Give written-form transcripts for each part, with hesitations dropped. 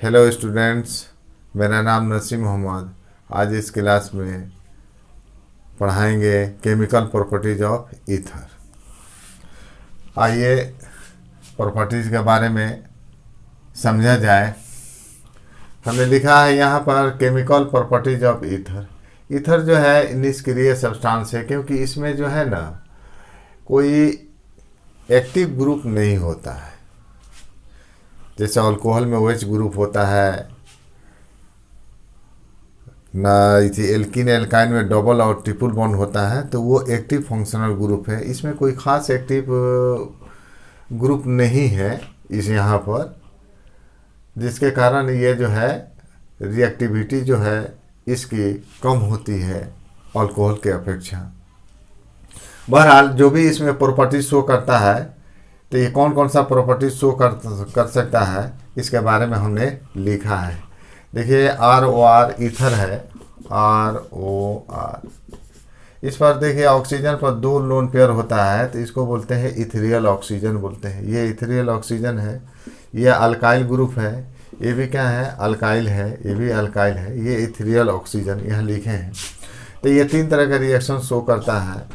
Hello students, मेरा नाम नसीम मोहम्मद। आज इस क्लास में पढ़ाएंगे केमिकल प्रॉपर्टीज ऑफ ईथर। आइए प्रॉपर्टीज़ के बारे में समझा जाए। हमने लिखा है यहाँ पर chemical properties of ether. Ether जो है निष्क्रिय सब्सटेंस है, क्योंकि इसमें जो है ना कोई एक्टिव ग्रुप नहीं होता है। जैसे अल्कोहल में OH ग्रुप होता है ना, इसी एल्कीन एल्काइन में डबल और ट्रिपल बॉन्ड होता है, तो वो एक्टिव फंक्शनल ग्रुप है। इसमें कोई ख़ास एक्टिव ग्रुप नहीं है इस यहाँ पर, जिसके कारण ये जो है रिएक्टिविटी जो है इसकी कम होती है अल्कोहल के अपेक्षा। बहरहाल जो भी इसमें प्रॉपर्टी शो करता है, तो ये कौन कौन सा प्रॉपर्टी शो कर सकता है इसके बारे में हमने लिखा है। देखिए ROR ईथर है, ROR। इस पर देखिए ऑक्सीजन पर 2 लोन पेयर होता है, तो इसको बोलते हैं इथेरियल ऑक्सीजन बोलते हैं। ये इथेरियल ऑक्सीजन है, ये अल्काइल ग्रुप है। ये भी क्या है? अल्काइल है। ये भी अल्काइल है। ये इथेरियल ऑक्सीजन यहाँ लिखे हैं। तो ये 3 तरह का रिएक्शन शो करता है।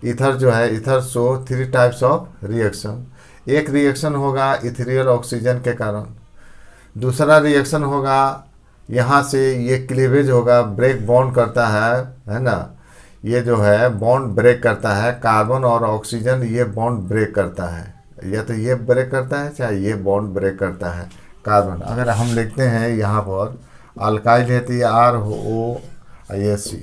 ईथर जो है, ether show 3 types of reaction. एक रिएक्शन होगा इथेरियल ऑक्सीजन के कारण, दूसरा रिएक्शन होगा यहाँ से ये क्लीवेज होगा, ब्रेक बॉन्ड करता है ना। ये जो है बॉन्ड ब्रेक करता है, कार्बन और ऑक्सीजन ये बॉन्ड ब्रेक करता है, या तो ये ब्रेक करता है चाहे ये बॉन्ड ब्रेक करता है कार्बन। अगर हम लिखते हैं यहाँ पर अल्काइल है तो ये ROC,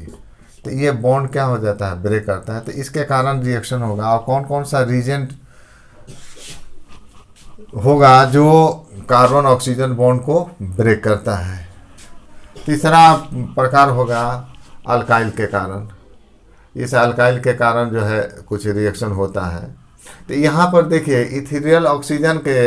तो ये बॉन्ड क्या हो जाता है? ब्रेक करता है। तो इसके कारण रिएक्शन होगा। और कौन कौन सा रीजेंट होगा जो कार्बन ऑक्सीजन बॉन्ड को ब्रेक करता है? तीसरा प्रकार होगा अल्काइल के कारण। इस अल्काइल के कारण जो है कुछ रिएक्शन होता है। तो यहाँ पर देखिए इथेरियल ऑक्सीजन के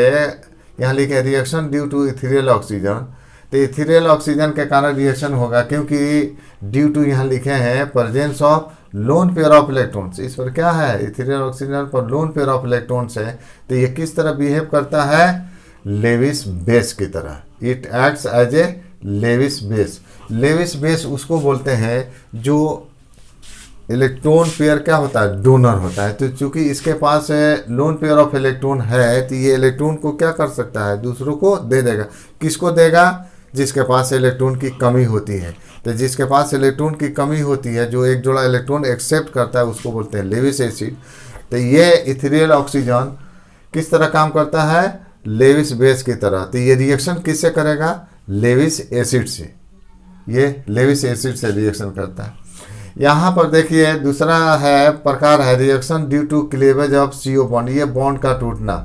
यहाँ लिखे reaction due to ethereal oxygen. तो इथेरियल ऑक्सीजन के कारण रिएक्शन होगा, क्योंकि ड्यू टू यहाँ लिखे हैं presence of lone pair of electrons. इस पर क्या है? इथेरियल ऑक्सीजन पर लोन पेयर ऑफ इलेक्ट्रॉन्स है। तो ये किस तरह बिहेव करता है? लेविस बेस की तरह। It acts as a Lewis base. Lewis base उसको बोलते हैं जो इलेक्ट्रॉन पेयर क्या होता है? डोनर होता है। तो चूंकि इसके पास लोन पेयर ऑफ इलेक्ट्रॉन है, तो ये इलेक्ट्रॉन को क्या कर सकता है? दूसरों को दे देगा। किसको देगा? जिसके पास इलेक्ट्रॉन की कमी होती है। तो जिसके पास इलेक्ट्रॉन की कमी होती है, जो एक जोड़ा इलेक्ट्रॉन एक्सेप्ट करता है, उसको बोलते हैं लेविस एसिड। तो ये इथेरियल ऑक्सीजन किस तरह काम करता है? लेविस बेस की तरह। तो ये रिएक्शन किससे करेगा? लेविस एसिड से। ये लेविस एसिड से रिएक्शन करता है। यहाँ पर देखिए दूसरा है प्रकार है reaction due to cleavage of CO bond. ये बॉन्ड का टूटना।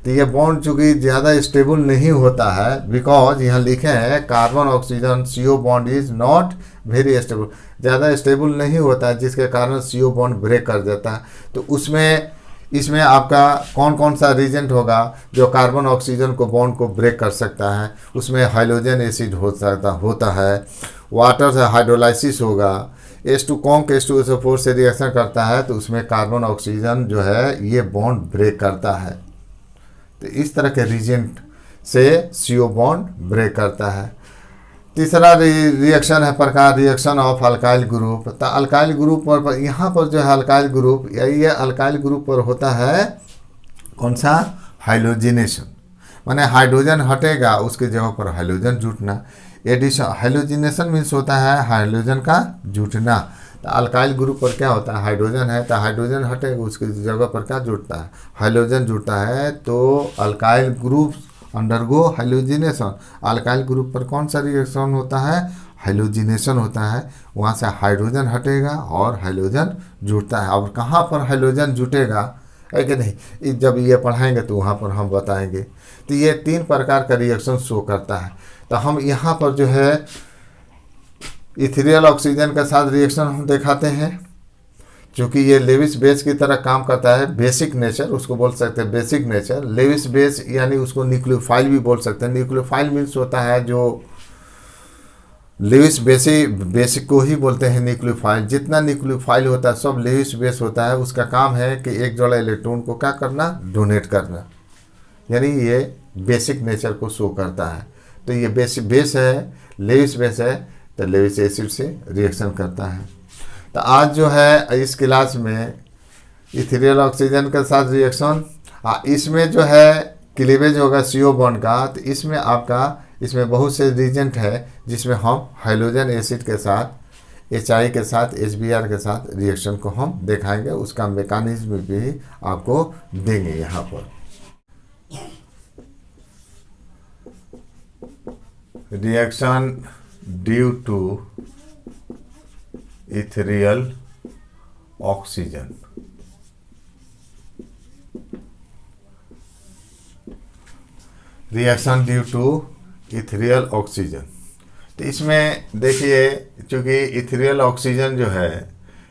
तो ये बॉन्ड चूँकि ज़्यादा स्टेबल नहीं होता है, बिकॉज यहाँ लिखे हैं carbon oxygen CO bond is not very stable. ज़्यादा स्टेबल नहीं होता है, जिसके कारण CO बॉन्ड ब्रेक कर देता है। तो इसमें आपका कौन कौन सा रीजेंट होगा जो कार्बन ऑक्सीजन को बॉन्ड को ब्रेक कर सकता है? उसमें हाइड्रोजन एसिड होता है। वाटर से हाइड्रोलाइसिस होगा। H2 कॉन्क H2SO4 से रिएक्शन करता है, तो उसमें कार्बन ऑक्सीजन जो है ये बॉन्ड ब्रेक करता है। तो इस तरह के रीजेंट से CO बॉन्ड ब्रेक करता है। तीसरा रिएक्शन है प्रकार रिएक्शन ऑफ अल्काइल ग्रुप। तो अल्काइल ग्रुप पर यहाँ पर जो है अल्काइल ग्रुप, ये अल्काइल ग्रुप पर होता है कौन सा? हाइड्रोजिनेशन। माने हाइड्रोजन हटेगा, उसके जगह पर हाइड्रोजन जुटना। एडिशन हाइड्रोजिनेशन मीन्स होता है हाइड्रोजन का जुटना। तो अल्काइल ग्रुप पर क्या होता है? हाइड्रोजन है, तो हाइड्रोजन हटेगा, उसकी जगह पर क्या जुटता है? हाइड्रोजन जुटता है। तो alkyl group undergo hydrogenation. Alkyl group पर कौन सा रिएक्शन होता है? हाइड्रोजिनेशन होता है। वहाँ से हाइड्रोजन हटेगा और हाइड्रोजन जुटता है। और कहाँ पर हाइड्रोजन जुटेगा है कि नहीं, जब ये पढ़ाएंगे तो वहाँ पर हम बताएंगे। तो ये 3 प्रकार का रिएक्शन शो करता है। तो हम यहाँ पर जो है इथेरियल ऑक्सीजन के साथ रिएक्शन हम दिखाते हैं, क्योंकि ये लेविस बेस की तरह काम करता है। बेसिक नेचर उसको बोल सकते हैं, बेसिक नेचर। लेविस बेस यानी उसको न्यूक्लियोफाइल भी बोल सकते हैं। न्यूक्लियोफाइल मीन्स होता है जो लेविस बेसिक को ही बोलते हैं न्यूक्लियोफाइल। जितना न्यूक्लियोफाइल होता है सब लेविस बेस होता है। उसका काम है कि एक जोड़ा इलेक्ट्रॉन को क्या करना? डोनेट करना। यानी ये बेसिक नेचर को शो करता है। तो ये बेस बेस है, लेविस बेस है, तो लेविस एसिड से रिएक्शन करता है। तो आज जो है इस क्लास में इथेरियल ऑक्सीजन के साथ रिएक्शन, इसमें जो है क्लीवेज होगा CO बॉन्ड का। तो इसमें आपका इसमें बहुत से रिएजेंट है जिसमें हम हाइड्रोजन एसिड के साथ HI के साथ HBr के साथ रिएक्शन को हम दिखाएंगे, उसका मैकेनिज्म भी आपको देंगे यहाँ पर। Reaction due to ethereal oxygen. Reaction due to ethereal oxygen. तो इसमें देखिए, चूँकि इथेरियल ऑक्सीजन जो है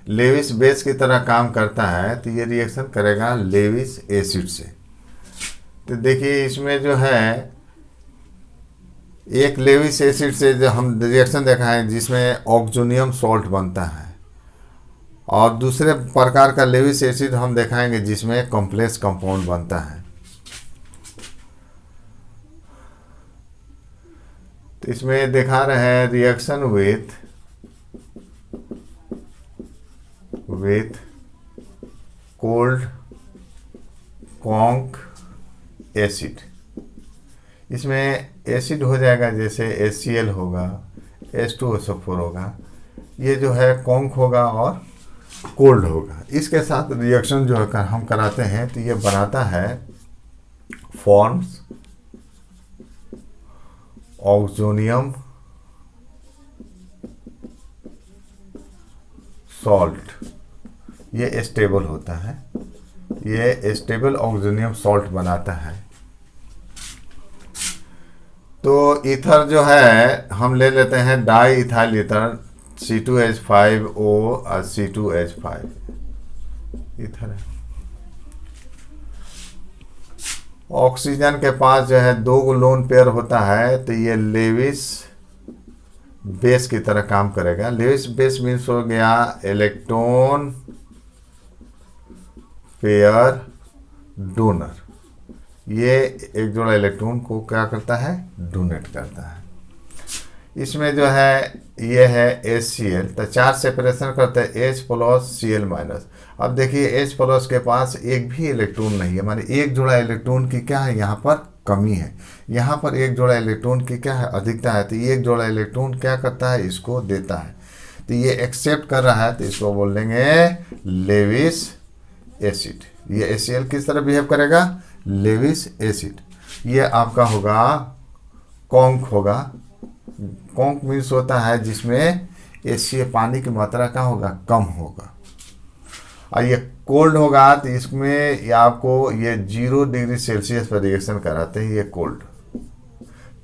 लेविस बेस की तरह काम करता है, तो ये रिएक्शन करेगा लेविस एसिड से। तो देखिए इसमें जो है एक लेविस एसिड से जो हम रिएक्शन देखा है जिसमें ऑक्सोनियम सॉल्ट बनता है, और दूसरे प्रकार का लेविस एसिड हम दिखाएंगे जिसमें कॉम्प्लेक्स कंपाउंड बनता है। तो इसमें दिखा रहे हैं reaction with cold conc acid. इसमें एसिड हो जाएगा, जैसे HCl होगा, H2SO4 होगा, ये जो है कॉन्क होगा और कोल्ड होगा। इसके साथ रिएक्शन जो है हम कराते हैं, तो ये बनाता है फॉर्म्स ऑक्सोनियम सॉल्ट। ये स्टेबल होता है, ये स्टेबल ऑक्सोनियम सॉल्ट बनाता है। तो ईथर जो है हम ले लेते हैं डाई इथाइल ईथर, C2H5O और C2H5 ईथर है। ऑक्सीजन के पास जो है 2 लोन पेयर होता है, तो ये लेविस बेस की तरह काम करेगा। लेविस बेस मीन्स हो गया इलेक्ट्रॉन पेयर डोनर। ये एक जोड़ा इलेक्ट्रॉन को क्या करता है, डोनेट करता है। इसमें जो है ये है HCl, तो 4 सेपरेशन करते हैं H+Cl-। अब देखिए H+ के पास एक भी इलेक्ट्रॉन नहीं है, माने एक जोड़ा इलेक्ट्रॉन की क्या है यहाँ पर कमी है। यहाँ पर एक जोड़ा इलेक्ट्रॉन की क्या है, अधिकता है। तो ये एक जोड़ा इलेक्ट्रॉन क्या करता है, इसको देता है। तो ये एक्सेप्ट कर रहा है, तो इसको बोल देंगे लेविस एसिड। ये HCl किस तरह बिहेव करेगा, लेविस एसिड। ये आपका होगा कॉन्क होगा। कॉन्क मीन्स होता है जिसमें HCl पानी की मात्रा का होगा, कम होगा। और ये कोल्ड होगा, तो इसमें ये आपको ये 0 डिग्री सेल्सियस पर रिएक्शन कराते हैं, ये कोल्ड।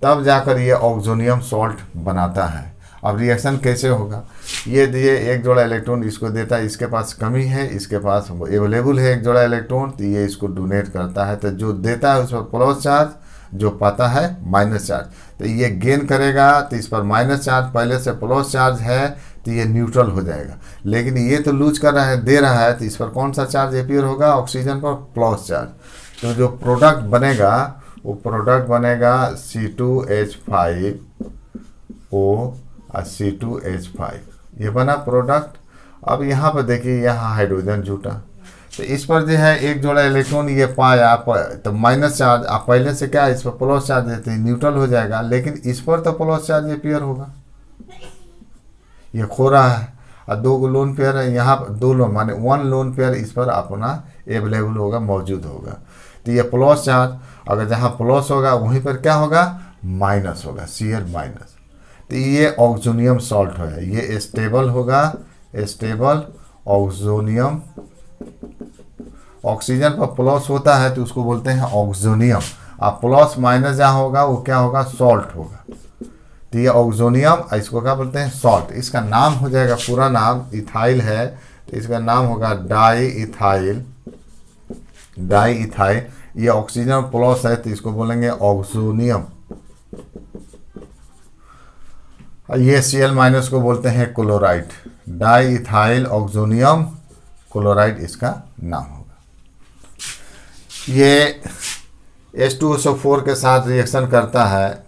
तब जाकर ये ऑक्सोनियम सॉल्ट बनाता है। अब रिएक्शन कैसे होगा, ये दिए एक जोड़ा इलेक्ट्रॉन इसको देता है, इसके पास कमी है, इसके पास अवेलेबल है एक जोड़ा इलेक्ट्रॉन, तो ये इसको डोनेट करता है। तो जो देता है उस पर प्लस चार्ज, जो पाता है माइनस चार्ज। तो ये गेन करेगा, तो इस पर माइनस चार्ज, पहले से प्लस चार्ज है, तो ये न्यूट्रल हो जाएगा। लेकिन ये तो लूज कर रहा है, दे रहा है, तो इस पर कौन सा चार्ज अपीयर होगा, ऑक्सीजन पर प्लस चार्ज। तो जो प्रोडक्ट बनेगा वो प्रोडक्ट बनेगा C2H5O और C2H5, ये बना प्रोडक्ट। अब यहाँ पर देखिए, यहाँ हाइड्रोजन जुटा, तो इस पर जो है एक जोड़ा इलेक्ट्रॉन ये पाया, तो माइनस चार्ज। आप पहले से क्या इस पर प्लस चार्ज देते हैं, न्यूट्रल हो जाएगा। लेकिन इस पर तो प्लस चार्ज अपीयर होगा, ये खो रहा है। और 2 लोन पेयर है यहाँ पर, 2 लोन माने 1 लोन पेयर इस पर अपना अवेलेबल होगा, मौजूद होगा। तो ये प्लस चार्ज, अगर जहाँ प्लस होगा वहीं पर क्या होगा, माइनस होगा, Cl माइनस। तो ये ऑक्सोनियम सॉल्ट है, ये स्टेबल होगा, स्टेबल ऑक्सोनियम। ऑक्सीजन पर प्लस होता है तो उसको बोलते हैं ऑक्सोनियम, और प्लस माइनस जहाँ होगा वो क्या होगा, सॉल्ट होगा। तो ये ऑक्सोनियम, इसको क्या बोलते हैं, सॉल्ट। इसका नाम हो जाएगा, पूरा नाम इथाइल है, तो इसका नाम होगा डाई इथाइल। डाई इथाइल, ये ऑक्सीजन प्लस है तो इसको बोलेंगे ऑक्सोनियम। ये Cl माइनस को बोलते हैं chloride. Di ethyl oxonium chloride इसका नाम होगा। ये H2SO4 के साथ रिएक्शन करता है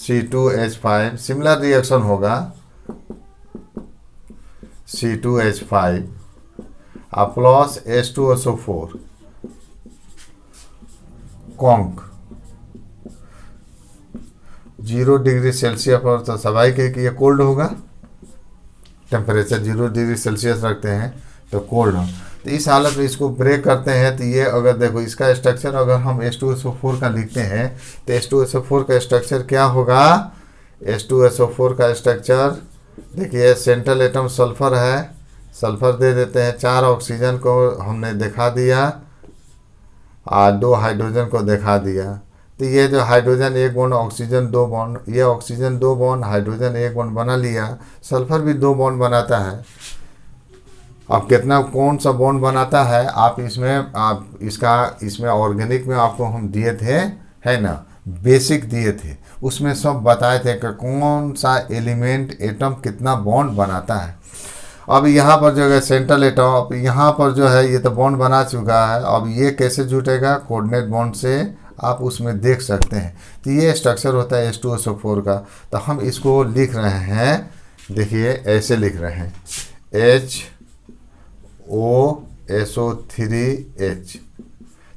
C2H5 सिमिलर रिएक्शन होगा, C2H5 plus H2SO4 conc 0 degree Celsius पर, तो स्वाभाविक है कि ये कोल्ड होगा, टेम्परेचर 0 डिग्री सेल्सियस रखते हैं तो कोल्ड हो। तो इस हालत में इसको ब्रेक करते हैं, तो ये अगर देखो इसका स्ट्रक्चर अगर हम H2SO4 का लिखते हैं तो H2SO4 का स्ट्रक्चर क्या होगा, H2SO4 का स्ट्रक्चर देखिए सेंट्रल एटम सल्फर है, सल्फर दे देते हैं, 4 ऑक्सीजन को हमने दिखा दिया और 2 हाइड्रोजन को दिखा दिया। तो ये जो हाइड्रोजन 1 बॉन्ड, ऑक्सीजन 2 बॉन्ड, ये ऑक्सीजन 2 बॉन्ड, हाइड्रोजन 1 बॉन्ड बना लिया, सल्फर भी 2 बॉन्ड बनाता है। अब कितना कौन सा बॉन्ड बनाता है आप इसमें ऑर्गेनिक में आपको हम दिए थे, है ना, बेसिक दिए थे, उसमें सब बताए थे कि कौन सा एलिमेंट एटम कितना बॉन्ड बनाता है। अब यहाँ पर जो है सेंट्रल एटम, अब यहाँ पर जो है ये तो बॉन्ड बना चुका है, अब ये कैसे जुटेगा, कोऑर्डिनेट बॉन्ड से आप उसमें देख सकते हैं। तो ये स्ट्रक्चर होता है H2SO4 का। तो हम इसको लिख रहे हैं, देखिए ऐसे लिख रहे हैं HOSO3H,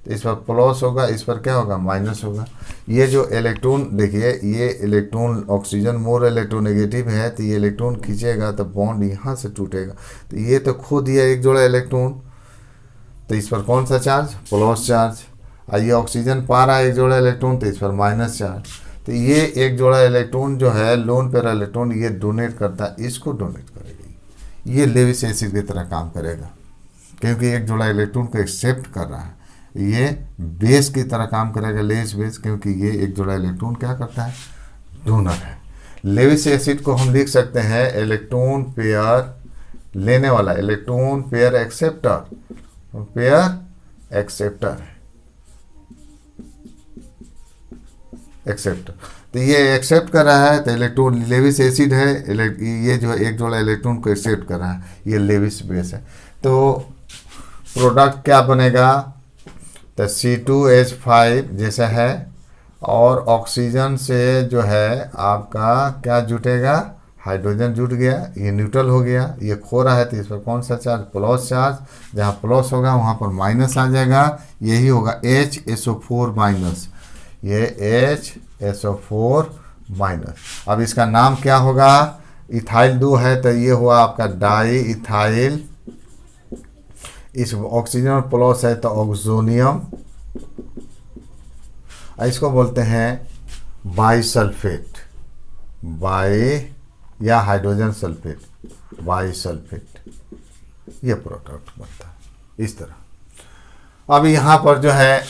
तो इस पर प्लस होगा, इस पर क्या होगा, माइनस होगा। ये जो इलेक्ट्रॉन देखिए, ये इलेक्ट्रॉन ऑक्सीजन मोर इलेक्ट्रोनेगेटिव है, तो ये इलेक्ट्रॉन खींचेगा तो बॉन्ड यहाँ से टूटेगा। तो ये तो खो दिया एक जोड़ा इलेक्ट्रॉन, तो इस पर कौन सा चार्ज, प्लस चार्ज। और ये ऑक्सीजन पा रहा है एक जोड़ा इलेक्ट्रॉन, तो इस पर माइनस चार्ज। तो ये एक जोड़ा इलेक्ट्रॉन जो है लोन पेयर इलेक्ट्रॉन ये डोनेट करता है, इसको डोनेट करेगा, ये लेविस एसिड की तरह काम करेगा, क्योंकि एक जोड़ा इलेक्ट्रॉन को एक्सेप्ट कर रहा है। ये बेस की तरह काम करेगा, लेविस बेस, क्योंकि ये एक जोड़ा इलेक्ट्रॉन क्या करता है, डोनर है। लेविस एसिड को हम लिख सकते हैं इलेक्ट्रॉन पेयर लेने वाला, electron pair acceptor, pair acceptor है, एक्सेप्टर। तो ये एक्सेप्ट कर रहा है, तो इलेक्ट्रॉन लेविस एसिड है, ये जो एक जोड़ा इलेक्ट्रॉन को एक्सेप्ट कर रहा है, ये लेविस बेस है। तो प्रोडक्ट क्या बनेगा, तो C2H5 जैसा है, और ऑक्सीजन से जो है आपका क्या जुटेगा, हाइड्रोजन जुट गया, ये न्यूट्रल हो गया, ये खो रहा है, तो इस पर कौन सा चार्ज, प्लस चार्ज। जहाँ प्लस होगा वहाँ पर माइनस आ जाएगा, यही होगा HSO4 माइनस, ये HSO4 माइनस। अब इसका नाम क्या होगा, इथाइल 2 है, तो ये हुआ आपका डाई इथाइल, इस ऑक्सीजन प्लस है तो ऑक्सोनियम, इसको बोलते हैं बाईसल्फेट, या हाइड्रोजन सल्फेट, बाईसल्फेट, ये प्रोडक्ट बनता है इस तरह। अब यहाँ पर जो है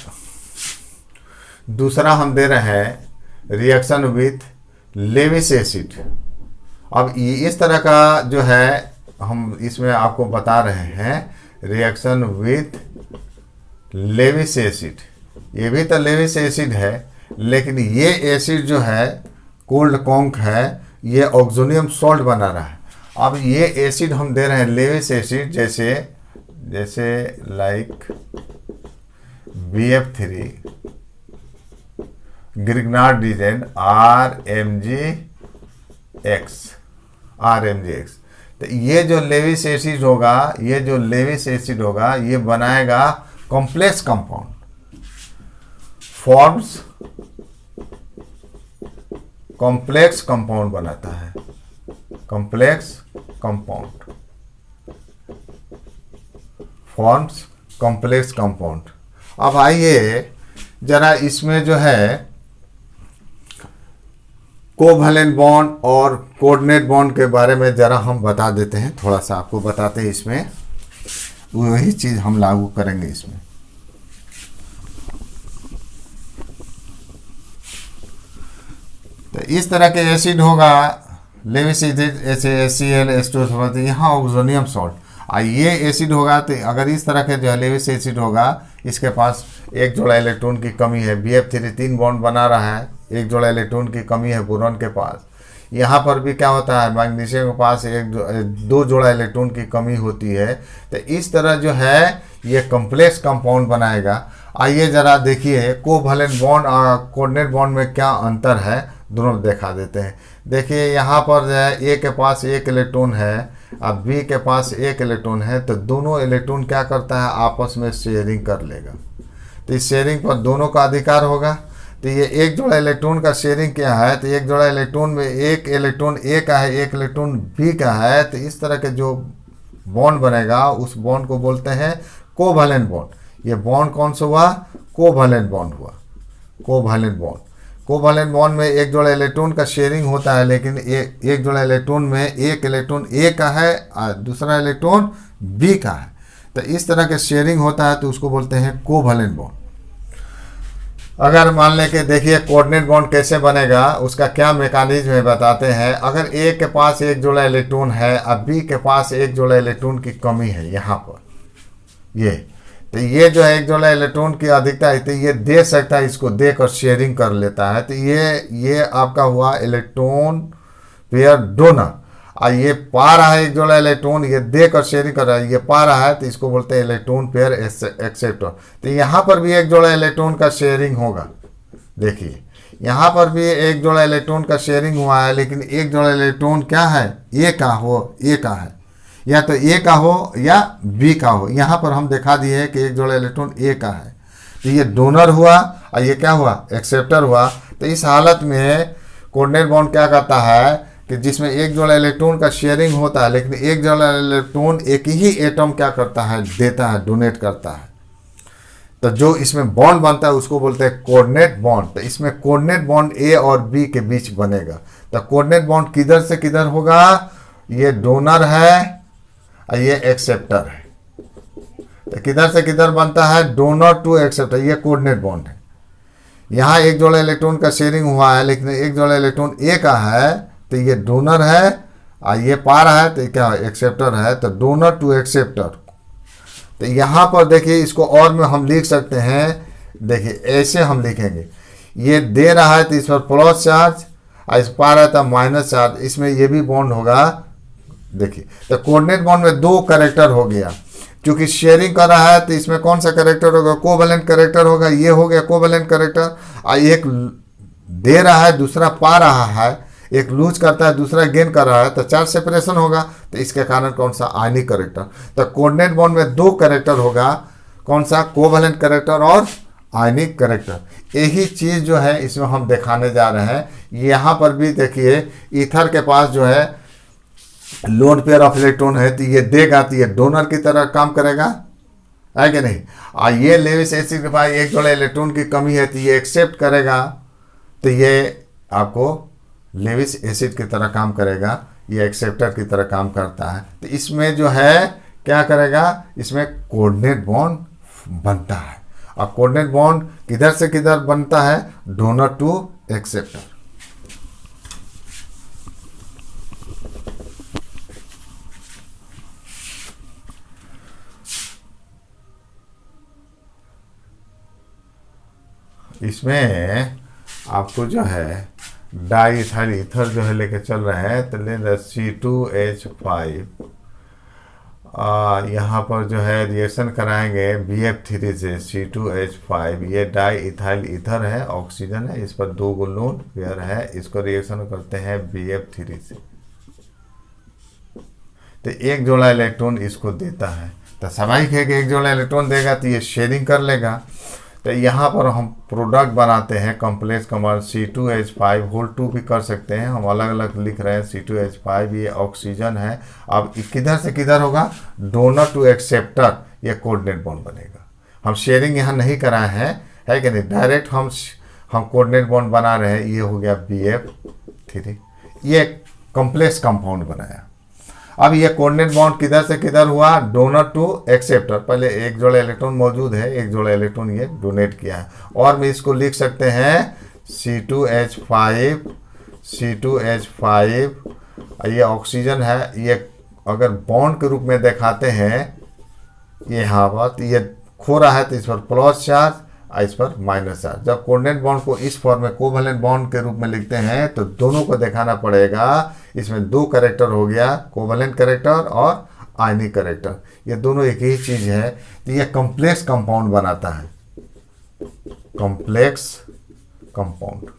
दूसरा हम दे रहे हैं रिएक्शन विथ लेविस एसिड। अब इस तरह का जो है हम इसमें आपको बता रहे हैं रिएक्शन विथ लेविस एसिड। ये भी तो लेविस एसिड है, लेकिन ये एसिड जो है कोल्ड कॉन्क है, ये ऑक्सोनियम सॉल्ट बना रहा है। अब ये एसिड हम दे रहे हैं लेविस एसिड, जैसे like BF3 Grignard reason RMGX। तो ये जो लेविस एसिड होगा, ये बनाएगा complex compound, forms complex compound बनाता है, complex compound, forms complex compound. अब आइए जरा इसमें जो है कोवैलेंट बॉन्ड और कोऑर्डिनेट बॉन्ड के बारे में जरा हम बता देते हैं, थोड़ा सा आपको बताते हैं, इसमें वही चीज हम लागू करेंगे इसमें। तो इस तरह के एसिड होगा, लेविस एसिड HCl H2SO4, यहाँ ऑक्सोनियम सॉल्ट। ये एसिड होगा, तो अगर इस तरह के जो है लेविस एसिड होगा, इसके पास एक जोड़ा इलेक्ट्रॉन की कमी है, BF3 3 बॉन्ड बना रहा है, एक जोड़ा इलेक्ट्रॉन की कमी है बोरॉन के पास। यहाँ पर भी क्या होता है, मैग्नीशियम के पास 2 जोड़ा इलेक्ट्रॉन की कमी होती है। तो इस तरह जो है ये कॉम्प्लेक्स कंपाउंड बनाएगा। आइए जरा देखिए कोवैलेंट बॉन्ड और कोऑर्डिनेट बॉन्ड में क्या अंतर है, दोनों दिखा देते हैं। देखिए यहाँ पर जो है ए के पास एक इलेक्ट्रॉन है, अब बी के पास एक इलेक्ट्रॉन है, तो दोनों इलेक्ट्रॉन क्या करता है, आपस में शेयरिंग कर लेगा। तो इस शेयरिंग पर दोनों का अधिकार होगा। तो ये एक जोड़ा इलेक्ट्रॉन का शेयरिंग क्या है, तो एक जोड़ा इलेक्ट्रॉन में एक इलेक्ट्रॉन ए का है, एक इलेक्ट्रॉन बी का है। तो इस तरह के जो बॉन्ड बनेगा उस बॉन्ड को बोलते हैं कोवैलेंट बॉन्ड। ये बॉन्ड कौन सा हुआ, कोवैलेंट बॉन्ड हुआ, कोवैलेंट बॉन्ड। कोवैलेंट बॉन्ड में एक जोड़ा इलेक्ट्रॉन का शेयरिंग होता है, लेकिन एक जोड़ा इलेक्ट्रॉन में एक इलेक्ट्रॉन ए का है और दूसरा इलेक्ट्रॉन बी का है। तो इस तरह के शेयरिंग होता है तो उसको बोलते हैं कोवैलेंट बॉन्ड। अगर मान लें कि देखिए कोऑर्डिनेट बॉन्ड कैसे बनेगा, उसका क्या मैकेनिज्म है बताते हैं। अगर ए के पास एक जोड़ा इलेक्ट्रॉन है, अब बी के पास एक जोड़ा इलेक्ट्रॉन की कमी है यहाँ पर, ये तो ये जो है एक जोड़ा इलेक्ट्रॉन की अधिकता है, तो ये दे सकता है, इसको देकर शेयरिंग कर लेता है। तो ये आपका हुआ इलेक्ट्रॉन पेयर डोनर। और ये पा रहा है एक जोड़ा इलेक्ट्रॉन, ये देकर शेयरिंग कर रहा है, ये पा रहा है, तो इसको बोलते हैं इलेक्ट्रॉन पेयर एक्सेप्टर। तो यहाँ पर भी एक जोड़ा इलेक्ट्रॉन का शेयरिंग होगा। देखिए यहाँ पर भी एक जोड़ा इलेक्ट्रॉन का शेयरिंग हुआ है, लेकिन एक जोड़ा इलेक्ट्रॉन क्या है, ए का हो, ए का है, या तो ए का हो या बी का हो। यहाँ पर हम दिखा दिए कि एक जोड़ा इलेक्ट्रॉन ए का है, तो ये डोनर हुआ और ये क्या हुआ, एक्सेप्टर हुआ। तो इस हालत में कोऑर्डिनेट बॉन्ड क्या करता है कि जिसमें एक जोड़ा इलेक्ट्रॉन का शेयरिंग होता है, लेकिन एक जोड़ा इलेक्ट्रॉन एक ही एटम क्या करता है, देता है, डोनेट करता है। तो जो इसमें बॉन्ड बनता है उसको बोलते हैं कोऑर्डिनेट बॉन्ड। तो इसमें कोऑर्डिनेट बॉन्ड ए और बी के बीच बनेगा। तो कोऑर्डिनेट बॉन्ड किधर से किधर होगा, ये डोनर है और ये एक्सेप्टर है। तो किधर से किधर बनता है, डोनर टू एक्सेप्टर, ये कोऑर्डिनेट बॉन्ड है। यहाँ एक जोड़ा इलेक्ट्रॉन का शेयरिंग हुआ है, लेकिन एक जोड़ा इलेक्ट्रॉन ए का है, तो ये डोनर है और ये पा रहा है, तो क्या है, एक्सेप्टर है। तो डोनर टू एक्सेप्टर। तो यहाँ पर देखिए इसको और में हम लिख सकते हैं, देखिए ऐसे हम लिखेंगे, ये दे रहा है तो इस पर प्लस चार्ज और इस पा रहा था माइनस चार्ज, इसमें ये भी बॉन्ड होगा। देखिए तो कोऑर्डिनेट बॉन्ड में दो कैरेक्टर हो गया, क्योंकि शेयरिंग कर रहा है तो इसमें कौन सा कैरेक्टर होगा, कोवैलेंट कैरेक्टर होगा, ये हो गया कोवैलेंट कैरेक्टर। और एक दे रहा है दूसरा पा रहा है, एक लूज करता है दूसरा गेन कर रहा है, तो चार्ज सेपरेशन होगा, तो इसके कारण कौन सा, आयनिक कैरेक्टर। तो कोऑर्डिनेट बॉन्ड में दो कैरेक्टर होगा, कौन सा, कोवैलेंट कैरेक्टर और आयनिक कैरेक्टर। यही चीज़ जो है इसमें हम दिखाने जा रहे हैं। यहाँ पर भी देखिए ईथर के पास जो है लोन पेयर ऑफ इलेक्ट्रॉन है, तो ये देगा, तो ये डोनर की तरह काम करेगा, है कि नहीं। और ये लेविस एसिड के पास एक जोड़ा इलेक्ट्रॉन की कमी है, तो ये एक्सेप्ट करेगा, तो ये आपको लेविस एसिड की तरह काम करेगा, ये एक्सेप्टर की तरह काम करता है। तो इसमें जो है क्या करेगा, इसमें कोऑर्डिनेट बॉन्ड बनता है। और कोऑर्डिनेट बॉन्ड किधर से किधर बनता है, डोनर टू एक्सेप्टर। इसमें आपको जो है डाई इथाइल ईथर जो है लेके चल रहे हैं, तो ले C2H5, यहाँ पर जो है रिएक्शन कराएंगे BF3 से C2H5, ये डाई इथाइल ईथर है, ऑक्सीजन है, इस पर दो लोन पेयर है, इसको रिएक्शन करते हैं BF3 से, तो एक जोड़ा इलेक्ट्रॉन इसको देता है। तो स्वाभाविक है कि एक जोड़ा इलेक्ट्रॉन देगा तो ये शेयरिंग कर लेगा। तो यहाँ पर हम प्रोडक्ट बनाते हैं कॉम्प्लेक्स कंपाउंड C2H5 होल 2 भी कर सकते हैं, हम अलग अलग लिख रहे हैं। C2H5 ये ऑक्सीजन है। अब किधर से किधर होगा, डोनर टू एक्सेप्टर, ये कोऑर्डिनेट बॉन्ड बनेगा। हम शेयरिंग यहाँ नहीं कराए हैं, है कि नहीं, डायरेक्ट हम कोऑर्डिनेट बॉन्ड बना रहे हैं। ये हो गया BF3, ये कॉम्प्लेक्स कंपाउंड बनाया। अब ये कोऑर्डिनेट बॉन्ड किधर से किधर हुआ, डोनर टू एक्सेप्टर। पहले एक जोड़ा इलेक्ट्रॉन मौजूद है, एक जोड़ा इलेक्ट्रॉन ये डोनेट किया है। और मैं इसको लिख सकते हैं C2H5, ये ऑक्सीजन है, ये अगर बॉन्ड के रूप में दिखाते हैं ये यहाँ पर, तो ये खो रहा है तो इस पर प्लस चार्ज और इस पर माइनस चार्ज। जब कोऑर्डिनेट बॉन्ड को इस फॉर्म में कोवैलेंट बॉन्ड के रूप में लिखते हैं तो दोनों को दिखाना पड़ेगा। इसमें दो कैरेक्टर हो गया, कोवैलेंट कैरेक्टर और आयनिक कैरेक्टर, ये दोनों एक ही चीज़ है। तो ये कॉम्प्लेक्स कंपाउंड बनाता है, कॉम्प्लेक्स कंपाउंड।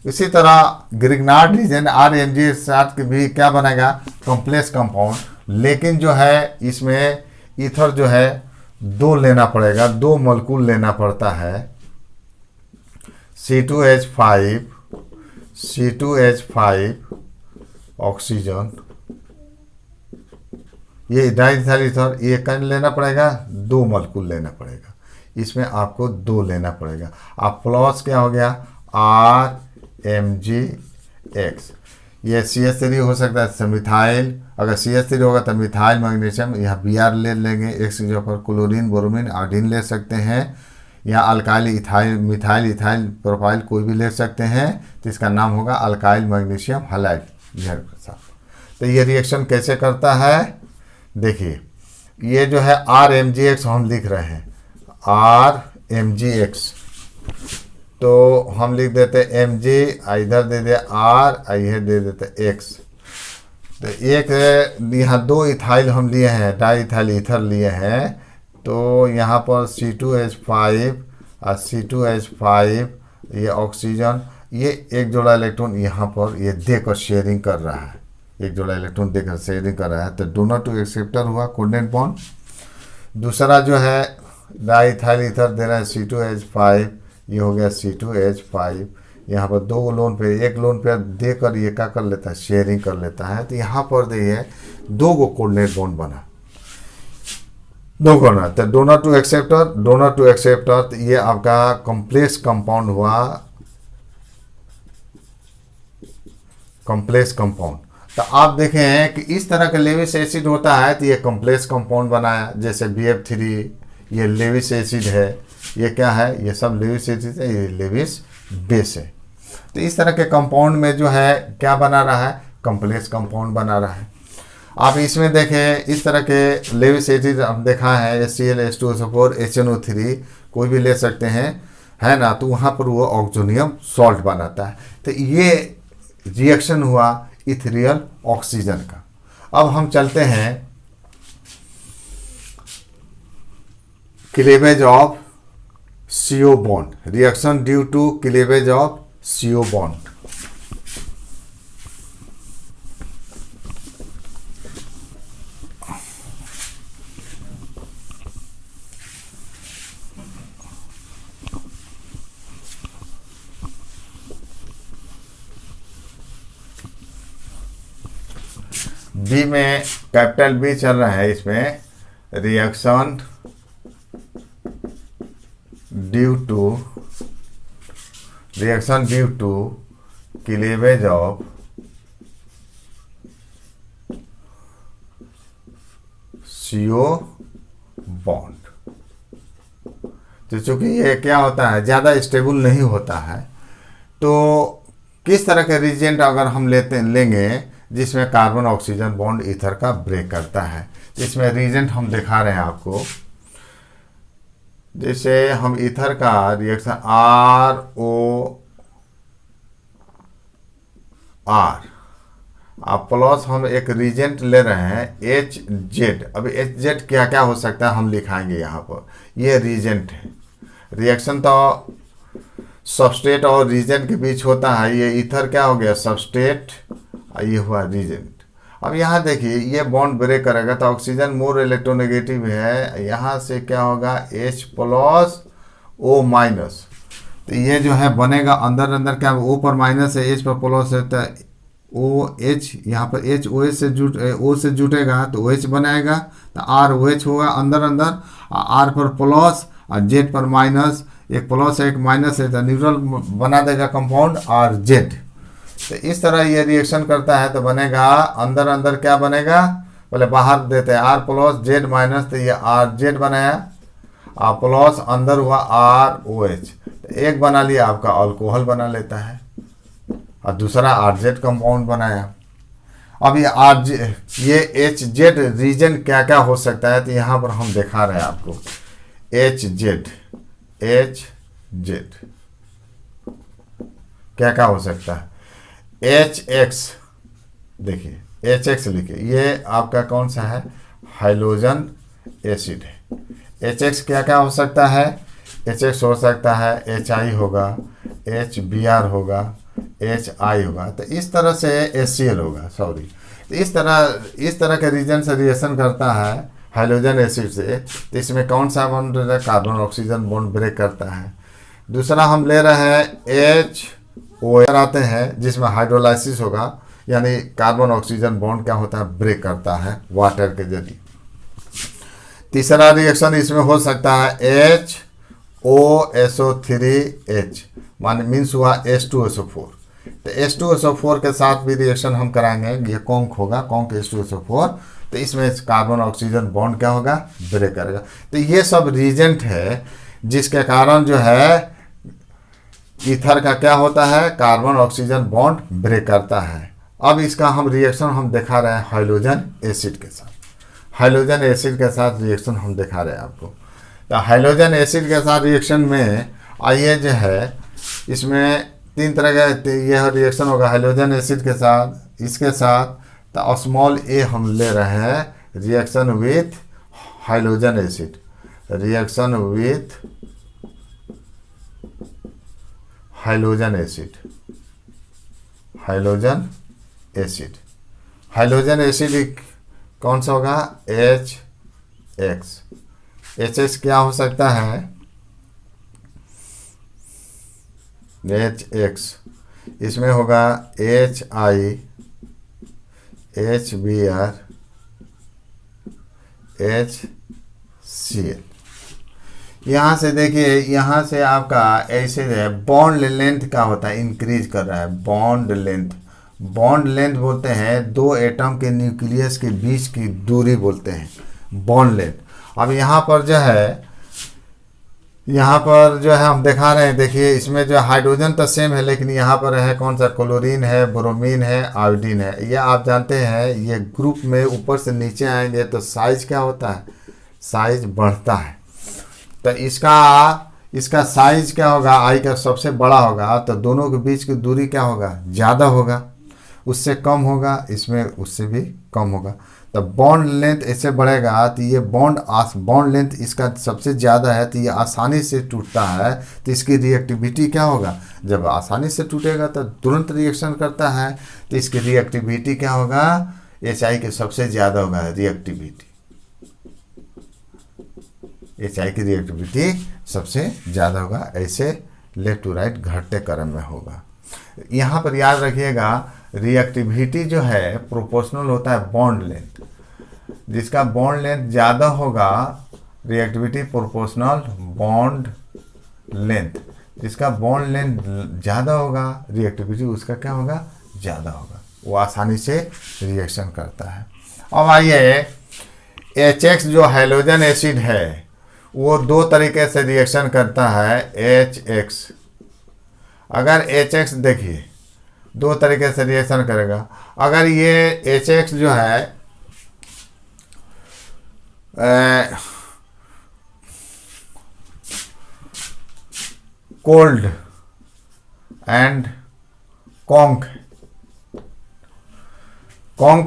इसी तरह ग्रिग्नार्ड रीजन RMG7 भी क्या बनेगा, कॉम्प्लेक्स कंपाउंड, लेकिन जो है इसमें ईथर जो है 2 लेना पड़ेगा, 2 मॉलिक्यूल लेना पड़ता है, C2H5 ऑक्सीजन, ये डाइथाइल ईथर, ये कन लेना पड़ेगा, 2 मॉलिक्यूल लेना पड़ेगा, इसमें आपको 2 लेना पड़ेगा। आप प्लस क्या हो गया RMGX, ये CH3 हो सकता है मिथाइल, अगर CH3 होगा तो मिथाइल मैग्नीशियम, यहाँ Br ले लेंगे, X की जगह पर क्लोरीन बोरोमीन आयोडीन ले सकते हैं, यहाँ alkyl ethyl methyl ethyl propyl कोई भी ले सकते हैं, तो इसका नाम होगा अल्काइल मैग्नीशियम हैलाइड के साथ। तो ये रिएक्शन कैसे करता है, देखिए ये जो है RMGX हम लिख रहे हैं, RMGX, तो हम लिख देते Mg, इधर दे दे R, इधर दे देते X। तो एक यहाँ 2 इथाइल हम लिए हैं, डाई इथाइल ईथर लिए हैं, तो यहाँ पर C2H5 और C2H5 ये ऑक्सीजन, ये एक जोड़ा इलेक्ट्रॉन यहाँ पर ये देकर शेयरिंग कर रहा है, एक जोड़ा इलेक्ट्रॉन देकर शेयरिंग कर रहा है, तो डोनर टू एक्सेप्टर हुआ कोऑर्डिनेट बॉन्ड। दूसरा जो है डाई इथाइल ईथर दे रहा है C2H5, ये हो गया C2H5, यहाँ पर 2 लोन पे, एक लोन पे देकर ये क्या कर लेता है, शेयरिंग कर लेता है, तो यहाँ पर देखिए 2 को कोऑर्डिनेट बॉन्ड बना, 2 करना, तो डोनर टू एक्सेप्टर, तो ये आपका कॉम्प्लेक्स कंपाउंड हुआ, कॉम्प्लेक्स कंपाउंड। तो आप देखें कि इस तरह का लेविस एसिड होता है, तो ये कॉम्प्लेक्स कंपाउंड बनाया, जैसे BF3, ये लेविस एसिड है, ये क्या है, ये सब लेविस एसिड है, ये लेविस बेस है। तो इस तरह के कंपाउंड में जो है क्या बना रहा है, कॉम्प्लेक्स कंपाउंड बना रहा है। आप इसमें देखें इस तरह के लेविस एसिड हम देखा है, HCl H2SO4 HNO3 कोई भी ले सकते हैं, है ना, तो वहाँ पर वो ऑक्सीजनियम सॉल्ट बनाता है। तो ये रिएक्शन हुआ इथेरियल ऑक्सीजन का। अब हम चलते हैं cleavage of CO bond, reaction due to cleavage of CO bond. B में कैपिटल B चल रहा है, इसमें reaction due to cleavage of CO bond. तो चूंकि ये क्या होता है, ज़्यादा स्टेबल नहीं होता है, तो किस तरह के रिएजेंट अगर हम लेंगे जिसमें कार्बन ऑक्सीजन बॉन्ड ईथर का ब्रेक करता है, इसमें रिएजेंट हम दिखा रहे हैं आपको। जैसे हम ईथर का रिएक्शन ROR अब प्लस हम एक रिएजेंट ले रहे हैं HZ। अब HZ क्या क्या हो सकता है हम लिखाएंगे यहाँ पर, ये रिएजेंट है। रिएक्शन तो सबस्ट्रेट और रिएजेंट के बीच होता है, ये ईथर क्या हो गया सबस्ट्रेट, ये हुआ रिएजेंट। अब यहाँ देखिए ये बॉन्ड ब्रेक करेगा तो ऑक्सीजन मोर इलेक्ट्रोनेगेटिव है, यहाँ से क्या होगा H प्लस O माइनस, तो ये जो है बनेगा अंदर अंदर क्या, O पर माइनस है, H पर प्लस है, तो OH यहाँ पर H OH से O से जुटेगा तो OH बनाएगा, तो R OH होगा अंदर अंदर, R पर प्लस और Z पर माइनस, एक प्लस है एक माइनस है, तो न्यूट्रल बना देगा कंपाउंड RZ। तो इस तरह ये रिएक्शन करता है, तो बनेगा अंदर अंदर क्या बनेगा, पहले बाहर देते हैं R प्लस Z माइनस, तो ये RZ बनाया, R प्लस अंदर हुआ ROH, तो एक बना लिया आपका अल्कोहल बना लेता है, और दूसरा RZ कंपाउंड बनाया। अब ये HZ रीजन क्या क्या हो सकता है, तो यहाँ पर हम दिखा रहे हैं आपको HZ क्या क्या हो सकता है। HX देखिए, HX लिखिए, ये आपका कौन सा है, हाइड्रोजन एसिड है। HX क्या क्या हो सकता है, HX हो सकता है HI होगा, HBr होगा, HI होगा, तो इस तरह से HCl होगा, सॉरी। तो इस तरह के रीजन से रिएक्शन करता है हाइड्रोजन एसिड से। तो इसमें कौन सा bond carbon oxygen bond break करता है। दूसरा हम ले रहे हैं HOR आते हैं, जिसमें हाइड्रोलाइसिस होगा, यानी कार्बन ऑक्सीजन बॉन्ड क्या होता है, ब्रेक करता है वाटर के जरिए। तीसरा रिएक्शन इसमें हो सकता है HOSO3H, माने मीन्स हुआ H2SO4। तो H2SO4 के साथ भी रिएक्शन हम कराएंगे, ये कॉन्क होगा, कॉन्क H2SO4। तो इसमें कार्बन ऑक्सीजन बॉन्ड क्या होगा, ब्रेक करेगा। तो ये सब रीजेंट है जिसके कारण जो है ईथर का क्या होता है, कार्बन ऑक्सीजन बॉन्ड ब्रेक करता है। अब इसका हम रिएक्शन हम दिखा रहे हैं हाइड्रोजन एसिड के साथ। हाइड्रोजन एसिड के साथ रिएक्शन हम दिखा रहे हैं आपको। तो हाइड्रोजन एसिड के साथ रिएक्शन में आइए जो है, इसमें 3 तरह का यह रिएक्शन होगा हाइड्रोजन एसिड के साथ, इसके साथ। तो स्मॉल a हम ले रहे हैं reaction with hydrogen acid, reaction with hydrogen acid, hydrogen acid. Hydrogen acid कौन सा होगा, HX। HX क्या हो सकता है, HX। इसमें होगा HI, HBr, HCl। यहाँ से देखिए, यहाँ से आपका ऐसे है बॉन्ड लेंथ क्या होता है, इंक्रीज कर रहा है। बॉन्ड लेंथ, बॉन्ड लेंथ बोलते हैं 2 एटम के न्यूक्लियस के बीच की दूरी बोलते हैं, बॉन्ड लेंथ। अब यहाँ पर जो है, यहाँ पर जो है हम दिखा रहे हैं, देखिए इसमें जो हाइड्रोजन तो सेम है, लेकिन यहाँ पर है कौन सा, क्लोरीन है, ब्रोमीन है, आयोडीन है। ये आप जानते हैं, ये ग्रुप में ऊपर से नीचे आएंगे तो साइज क्या होता है, साइज बढ़ता है। तो इसका साइज क्या होगा, आई का सबसे बड़ा होगा, तो दोनों के बीच की दूरी क्या होगा, ज़्यादा होगा। उससे कम होगा, इसमें उससे भी कम होगा। तो बॉन्ड लेंथ ऐसे बढ़ेगा, तो ये बॉन्ड लेंथ इसका सबसे ज़्यादा है, तो ये आसानी से टूटता है। तो इसकी रिएक्टिविटी क्या होगा, जब आसानी से टूटेगा तो तुरंत रिएक्शन करता है, तो इसकी रिएक्टिविटी क्या होगा, HI के सबसे ज़्यादा होगा रिएक्टिविटी। HI की रिएक्टिविटी सबसे ज़्यादा होगा, ऐसे लेफ्ट टू राइट घटते क्रम में होगा। यहाँ पर याद रखिएगा, रिएक्टिविटी जो है प्रोपोर्शनल होता है बॉन्ड लेंथ। जिसका बॉन्ड लेंथ ज़्यादा होगा, रिएक्टिविटी प्रोपोर्शनल बॉन्ड लेंथ। जिसका बॉन्ड लेंथ ज़्यादा होगा, रिएक्टिविटी उसका क्या होगा, ज़्यादा होगा, वो आसानी से रिएक्शन करता है। अब आइए, HX जो हाइड्रोजन एसिड है वो 2 तरीके से रिएक्शन करता है, HX। अगर HX देखिए 2 तरीके से रिएक्शन करेगा। अगर ये HX जो है कोल्ड एंड कॉन्क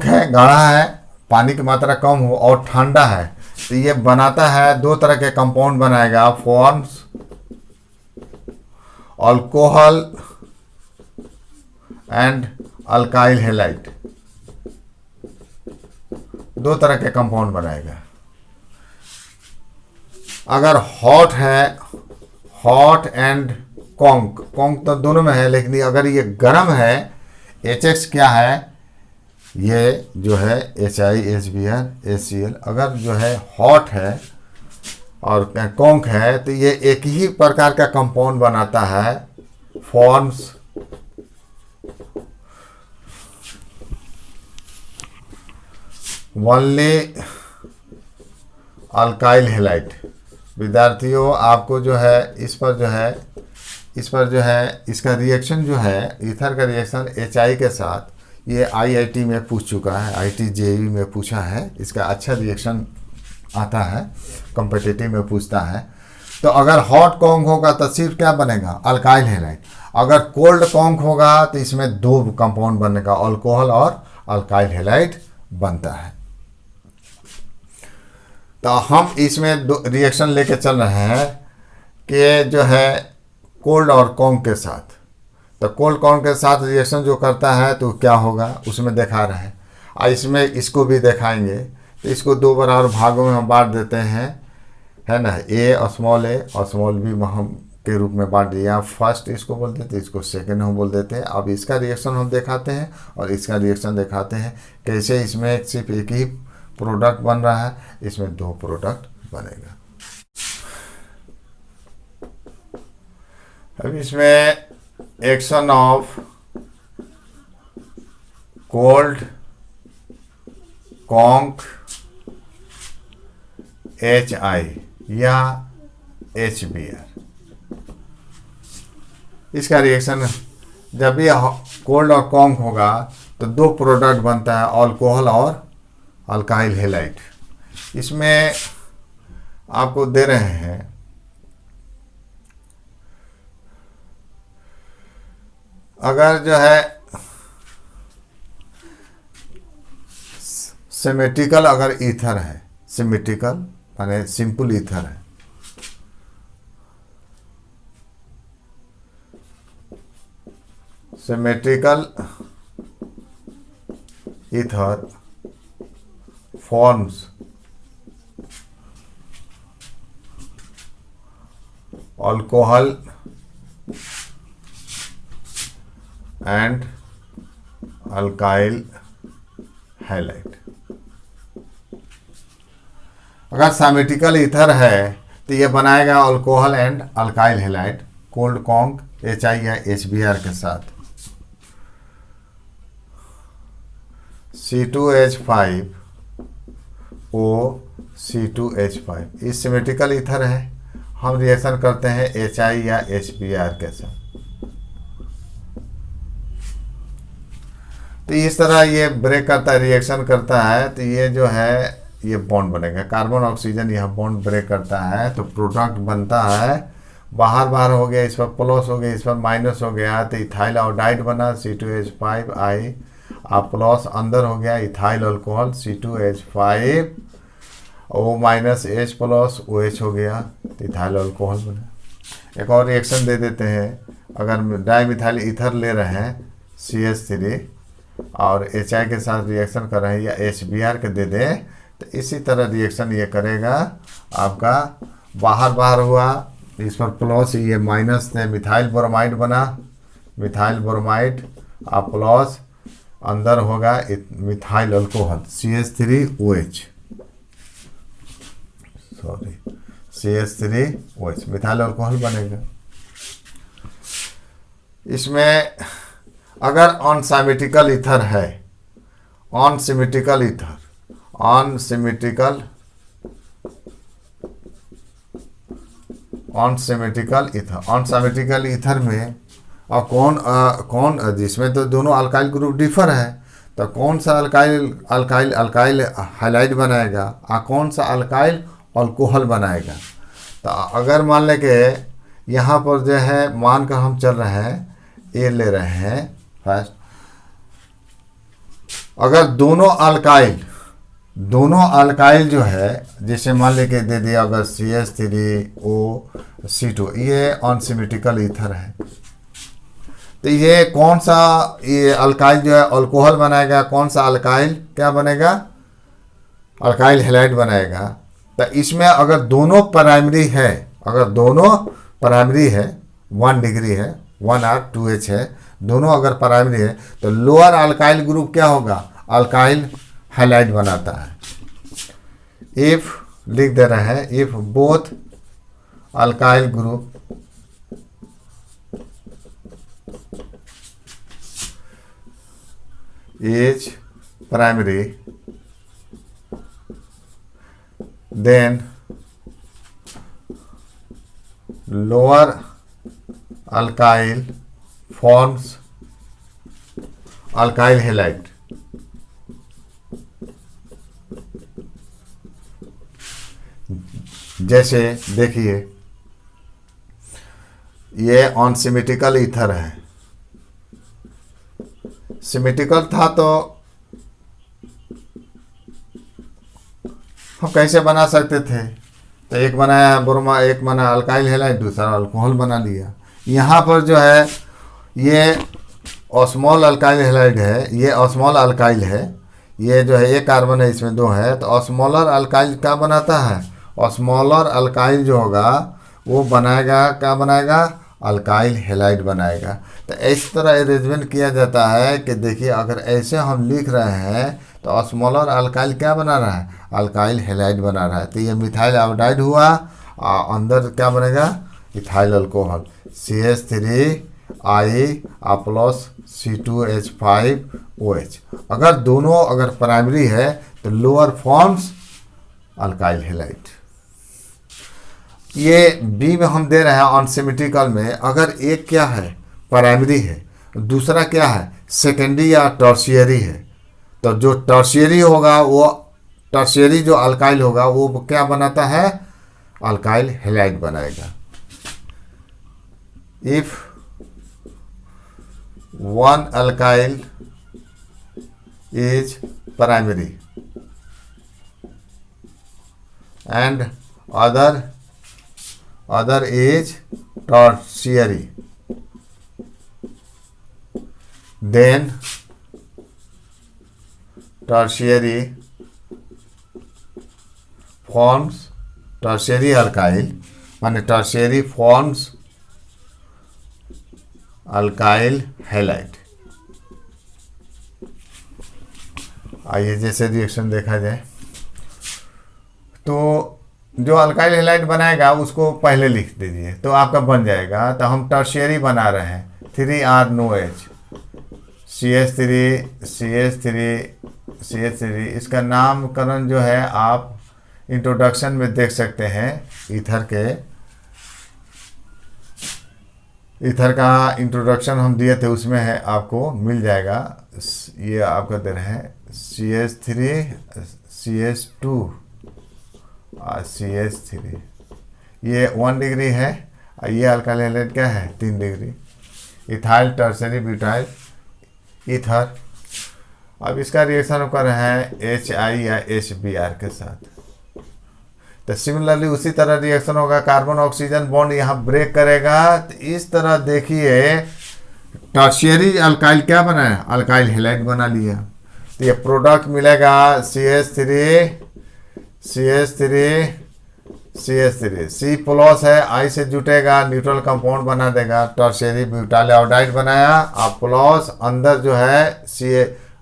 है, गाढ़ा है, पानी की मात्रा कम हो और ठंडा है, तो ये बनाता है 2 तरह के कंपाउंड बनाएगा, forms alcohol and alkyl halide. 2 तरह के कंपाउंड बनाएगा। अगर हॉट है, हॉट एंड कॉन्क तो दोनों में है, लेकिन अगर ये गर्म है, HX क्या है, ये जो है HI, HBr, HCl। अगर जो है हॉट है और कॉन्क है, तो ये एक ही प्रकार का कंपाउंड बनाता है, फॉर्म्स ओनली अल्काइल हैलाइड। विद्यार्थियों, आपको जो है इस पर जो है इसका रिएक्शन जो है, ईथर का रिएक्शन HI के साथ, ये IIT में पूछ चुका है, IIT JEE में पूछा है, इसका अच्छा रिएक्शन आता है, कॉम्पिटिटिव में पूछता है। तो अगर हॉट कॉन्क होगा तो सिर्फ क्या बनेगा, अल्काइल हैलाइड। अगर कोल्ड कॉन्क होगा तो इसमें 2 कंपाउंड बनेगा, अल्कोहल और अल्काइल हैलाइड बनता है। तो हम इसमें रिएक्शन लेके चल रहे हैं कि जो है कोल्ड और कॉन्क के साथ। तो कोल्ड कॉन्क के साथ रिएक्शन जो करता है तो क्या होगा उसमें दिखा रहा है। और इसमें इसको भी दिखाएंगे। तो इसको दो बराबर भागों में हम बांट देते हैं, है ना, ए और स्मॉल बी हम के रूप में बांट दिया। फर्स्ट इसको बोल देते हैं, इसको सेकंड हम बोल देते हैं। अब इसका रिएक्शन हम दिखाते हैं और इसका रिएक्शन दिखाते हैं कैसे इसमें सिर्फ एक ही प्रोडक्ट बन रहा है, इसमें दो प्रोडक्ट बनेगा। अब इसमें action of cold conc HI या HBr, इसका रिएक्शन जब भी कोल्ड और कॉन्क होगा तो दो प्रोडक्ट बनता है, अल्कोहल और अल्काइल हैलाइड। इसमें आपको दे रहे हैं अगर जो है सिमेट्रिकल अगर ईथर है, सिमेट्रिकल माने सिंपल ईथर है, symmetrical ether forms alcohol and alkyl halide. अगर सिमेट्रिकल ईथर है तो ये बनाएगा alcohol and alkyl halide cold conc HI या HBr के साथ। C2H5O C2H5 इस सिमेट्रिकल ईथर है, हम रिएक्शन करते हैं HI या HBr के साथ। तो इस तरह ये ब्रेक करता है, रिएक्शन करता है, तो ये जो है ये बॉन्ड बनेगा। कार्बन ऑक्सीजन यह बॉन्ड ब्रेक करता है तो प्रोडक्ट बनता है, बाहर हो गया, इस पर प्लस हो गया, इस पर माइनस हो गया, तो इथाइल आयोडाइड बना C2H5I, आप प्लस अंदर हो गया ethyl alcohol C2H5 O minus H plus OH हो गया, तो इथाइल अल्कोहल बना। एक और रिएक्शन दे देते हैं, अगर डाइमिथाइल ईथर ले रहे हैं CH3 और HI के साथ रिएक्शन कर रहे हैं या HBr के दे दें, तो इसी तरह रिएक्शन ये करेगा। आपका बाहर हुआ, इस पर प्लस, ये माइनस थे, मिथाइल ब्रोमाइड बना, मिथाइल ब्रोमाइड, आप प्लस अंदर होगा methyl alcohol CH3OH, sorry CH3OH methyl alcohol बनेगा। इसमें अगर अनसिमेट्रिकल ईथर है, अनसिमेट्रिकल ईथर, अनसिमेट्रिकल ईथर में और कौन जिसमें तो दोनों अल्काइल ग्रुप डिफर है, तो कौन सा अल्काइल हैलाइड बनाएगा और कौन सा अल्काइल अल्कोहल बनाएगा। तो अगर मान लें कि यहाँ पर जो है मान कर हम चल रहे हैं, ए ले रहे हैं फर्स्ट, अगर दोनों अल्काइल जो है, जैसे मान लेके दे दिया अगर CH3O C2, ये अनसिमेट्रिकल ईथर है, तो ये कौन सा ये अल्काइल जो है अल्कोहल बनाएगा, कौन सा अल्काइल क्या बनेगा, अल्काइल हैलाइड बनाएगा। तो इसमें अगर दोनों प्राइमरी है, अगर दोनों प्राइमरी है, 1 डिग्री है, 1R 2H है, दोनों अगर प्राइमरी है, तो लोअर अल्काइल ग्रुप क्या होगा, अल्काइल हैलाइड बनाता है। इफ लिख दे रहे हैं, if both alkyl group is primary, then lower alkyl forms alkyl halide। जैसे देखिए ये अनसिमेट्रिकल ईथर है, सिमेट्रिकल था तो हम कैसे बना सकते थे, तो एक बनाया ब्रोमा, एक बना अल्काइल हैलाइड, दूसरा अल्कोहल बना लिया। यहाँ पर जो है ये ऑस्मॉल अल्काइल हैलाइड है, ये ऑस्मॉल अल्काइल है, ये जो है ये कार्बन है, इसमें 2 है, तो ऑस्मोलर अल्काइल क्या बनाता है? ऑस्मोलर अल्काइल जो होगा वो बनाएगा, क्या बनाएगा? अल्काइल हैलाइड बनाएगा। तो इस तरह अरेंजमेंट किया जाता है कि देखिए अगर ऐसे हम लिख रहे हैं तो ऑस्मोलर अल्काइल क्या बना रहा है? अल्काइल हैलाइड बना रहा है। तो ये मिथाइल आयोडाइड हुआ, अंदर क्या बनेगा? Ethyl alcohol, CH3I C2H5OH। अगर दोनों अगर प्राइमरी है तो लोअर फॉर्म्स अल्काइल हैलाइड। ये बी में हम दे रहे हैं अनसिमेट्रिकल में, अगर एक क्या है? प्राइमरी है, दूसरा क्या है? सेकेंडरी या टर्शियरी है, तो जो टर्शियरी होगा वो टर्शियरी जो अल्काइल होगा वो क्या बनाता है? अल्काइल हैलाइड बनाएगा। If one alkyl is primary and other is tertiary, then tertiary forms tertiary alkyl and tertiary forms alkyl halide. आइए जैसे रिएक्शन देखा जाए तो जो अल्काइल हैलाइड बनाएगा उसको पहले लिख दीजिए तो आपका बन जाएगा। तो हम टर्शियरी बना रहे हैं, 3R NOH CH3 इसका नामकरण जो है आप इंट्रोडक्शन में देख सकते हैं। ईथर का इंट्रोडक्शन हम दिए थे, उसमें है, आपको मिल जाएगा। ये आपका दे रहे हैं CH3 CH2 CH3, ये 1 डिग्री है। ये अल्काइल हैलाइड क्या है? 3 degree. Ethyl tertiary butyl ether. अब इसका रिएक्शन कर रहे हैं HI या HBr के साथ। तो सिमिलरली उसी तरह रिएक्शन होगा, कार्बन ऑक्सीजन बॉन्ड यहाँ ब्रेक करेगा। तो इस तरह देखिए टर्शियरी अल्काइल क्या बना है? अल्काइल हैलाइड बना लिया। तो ये प्रोडक्ट मिलेगा CH3 C प्लस है, I से जुटेगा, न्यूट्रल कंपाउंड बना देगा, टर्शियरी ब्यूटाइल आयोडाइड बनाया। आप प्लस अंदर जो है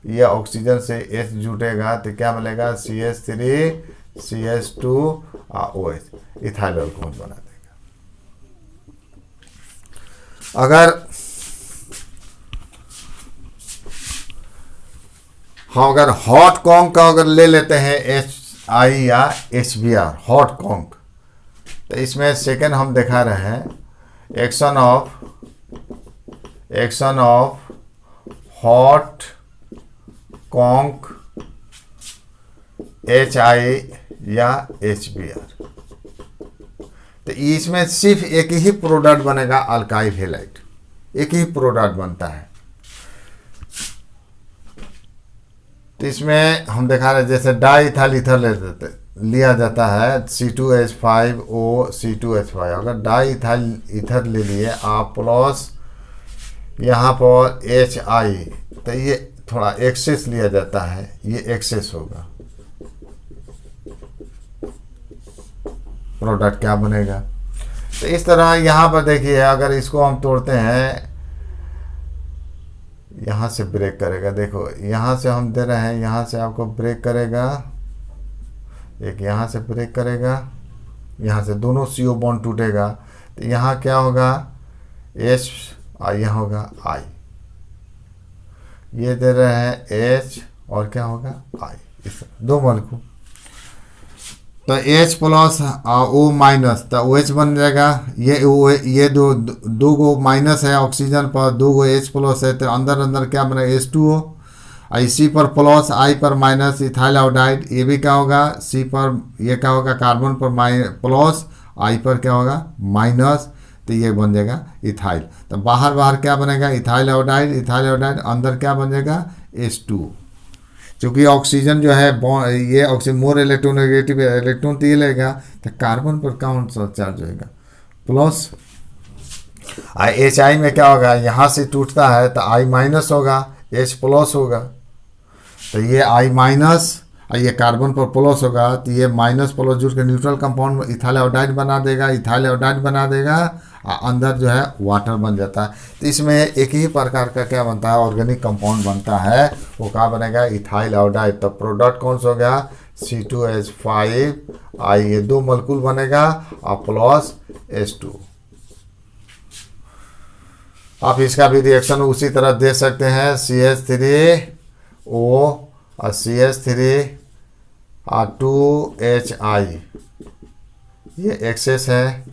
ये ऑक्सीजन से H जुटेगा तो क्या मिलेगा? CH3 CH2OH इथाइल अल्कोहल बना देगा। अगर हॉट कॉन्क का अगर ले लेते हैं HI या HBr हॉट कॉन्क, तो इसमें सेकेंड हम दिखा रहे हैं action of hot conc HI या HBr। तो इसमें सिर्फ एक ही प्रोडक्ट बनेगा अल्काइल हैलाइड, एक ही प्रोडक्ट बनता है। तो इसमें हम दिखा रहे हैं जैसे डाइथाइल ईथर लिया जाता है C2H5O C2H5। अगर डाइथाइल ईथर ले लिए आप प्लस यहाँ पर HI, तो ये थोड़ा एक्सेस लिया जाता है, ये एक्सेस होगा। प्रोडक्ट क्या बनेगा? तो इस तरह यहाँ पर देखिए अगर इसको हम तोड़ते हैं, यहाँ से ब्रेक करेगा। देखो यहाँ से हम दे रहे हैं, यहाँ से आपको ब्रेक करेगा, एक यहाँ से ब्रेक करेगा, यहाँ से दोनों CO बॉन्ड टूटेगा। तो यहाँ क्या होगा? H और यहाँ होगा I। ये दे रहे हैं H और क्या होगा? I। इस दो मॉलिक्यूल, तो H प्लस O माइनस, तो OH बन जाएगा। ये दो गो माइनस है ऑक्सीजन पर, 2 गो H प्लस है, तो अंदर क्या बनेगा? H2O। C पर प्लस, I पर माइनस, इथाइल आयोडाइड। ये भी क्या होगा? C पर ये क्या होगा? कार्बन पर प्लस, I पर क्या होगा? माइनस, तो ये बन जाएगा इथाइल। तो बाहर क्या बनेगा? Ethyl iodide. अंदर क्या बन जाएगा? H2। चूँकि ऑक्सीजन जो है ये ऑक्सीजन मोर इलेक्ट्रोनेगेटिव इलेक्ट्रॉन तो ये लेगा, तो कार्बन पर कौन सा चार्ज होएगा? प्लस। एच आई में क्या होगा, यहाँ से टूटता है तो आई माइनस होगा, एच प्लस होगा, तो ये आई माइनस, ये कार्बन पर प्लस होगा तो ये माइनस प्लस जुड़ के न्यूट्रल कंपाउंड इथाइल आयोडाइड बना देगा, इथाइल आयोडाइड बना देगा, अंदर जो है वाटर बन जाता है। तो इसमें एक ही प्रकार का क्या बनता है, ऑर्गेनिक कंपाउंड बनता है, वो क्या बनेगा, इथाइल आयोडाइड। तो प्रोडक्ट कौन सा हो गया, C2H5, आई ये 2 मॉलिक्यूल बनेगा और प्लस H2। आप इसका भी रिएक्शन उसी तरह दे सकते हैं, CH3O और CH3 और 2HI, ये एक्सेस है,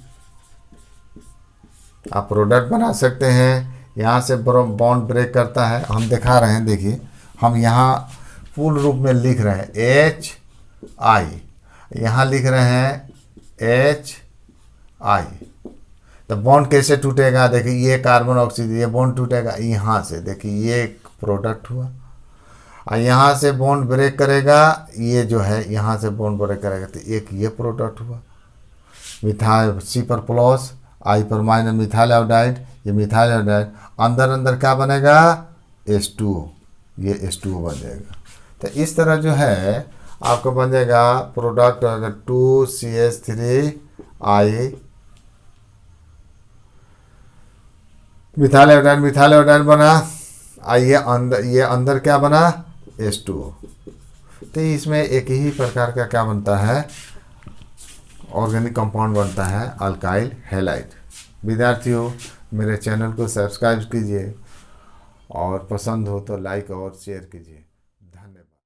आप प्रोडक्ट बना सकते हैं। यहाँ से बॉन्ड ब्रेक करता है, हम दिखा रहे हैं, देखिए हम यहाँ पूर्ण रूप में लिख रहे हैं HI, यहाँ लिख रहे हैं HI। तो बॉन्ड कैसे टूटेगा, देखिए ये कार्बन ऑक्सीजन, ये बॉन्ड टूटेगा यहाँ से, देखिए ये एक प्रोडक्ट हुआ, और यहाँ से बॉन्ड ब्रेक करेगा, ये जो है यहाँ से बॉन्ड ब्रेक करेगा, तो एक ये प्रोडक्ट हुआ, मिथाइल C पर प्लस, I पर माइनस, मिथाइल आयोडाइड, ये मिथाइल आयोडाइड, अंदर क्या बनेगा, H2O, ये H2O बन जाएगा। तो इस तरह जो है आपको बन जाएगा प्रोडक्ट, अगर 2CH3I मिथाइल आयोडाइड बना, ये अंदर क्या बना, H2O। तो इसमें एक ही प्रकार का क्या बनता है, ऑर्गेनिक कंपाउंड बनता है, अल्काइल हैलाइड। विद्यार्थियों, मेरे चैनल को सब्सक्राइब कीजिए और पसंद हो तो लाइक और शेयर कीजिए।